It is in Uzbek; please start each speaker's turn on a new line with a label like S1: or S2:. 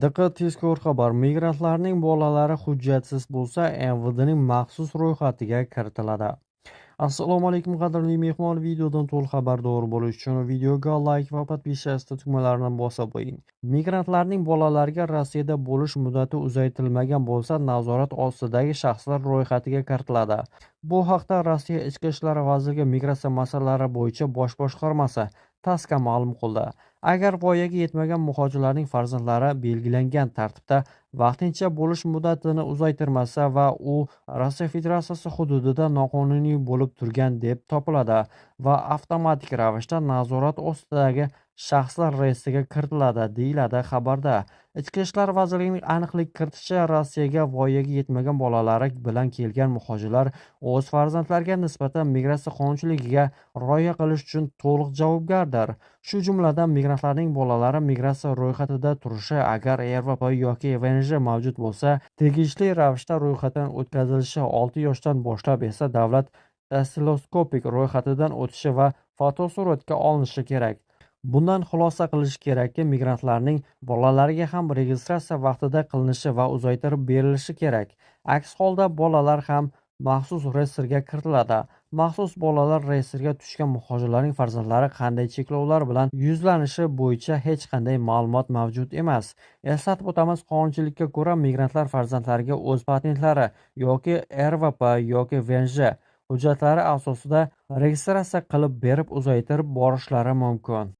S1: Diqqat, tezkor xabar. Migrantlarning bolalari hujjatsiz bo'lsa, MVDning maxsus ro'yxatiga kiritiladi. Assalomu alaykum qadrli mehmon, videodan to'liq xabardor bo'lish uchun videoga like va podpiska tugmalarini bosib qo'ying. Migrantlarning bolalariga Rossiyada bo'lish muddati uzaytirilmagan bo'lsa, nazorat ostidagi shaxslar ro'yxatiga kiritiladi. Bu haqda Rossiya Ichki ishlar vazirligi migratsiya masalalari bo'yicha bosh boshqarmasi TASSga ma'lum qildi. Agar voyaga yetmagan muhojirlarning farzandlari belgilangan tartibda vaqtincha bo'lish muddatini uzaytirmasa va u Rossiya Federatsiyasi hududida noqonuniy bo'lib turgan deb topiladi va avtomatik ravishda nazorat ostidagi shaxslar reyestriga kiritiladi, deyiladi xabarda. Ichki ishlar vazirligining aniqlik kiritishicha, Rossiyaga voyaga yetmagan bolalari bilan kelgan muhojirlar o'z farzandlariga nisbatan migratsiya qonunchiligiga rioya qilish uchun to'liq javobgardir. Shu jumladan migrantlarning bolalari migratsiya ro'yxatida turishi, agar RVP yoki VNJ mavjud bo'lsa, tegishli ravishda ro'yxatdan o'tkazilishi, 6 yoshdan boshlab esa davlat dastilskopik ro'yxatidan o'tishi va fotosuratga olinishi kerak. Bundan xulosa qilish kerakki, migrantlarning bolalariga ham registratsiya vaqtida qilinishi va uzaytirib berilishi kerak. Aks holda bolalar ham maxsus reyestrga kiritiladi. Maxsus bolalar reyestriga tushgan muhojirlarning farzandlari qanday cheklovlar bilan yuzlanishi bo'yicha hech qanday ma'lumot mavjud emas. Eslatib o'tamiz, qonunchilikka ko'ra migrantlar farzandlariga o'z patentlari yoki RVP yoki VNJ hujjatlari asosida registratsiya qilib berib uzaytirib borishlari mumkin.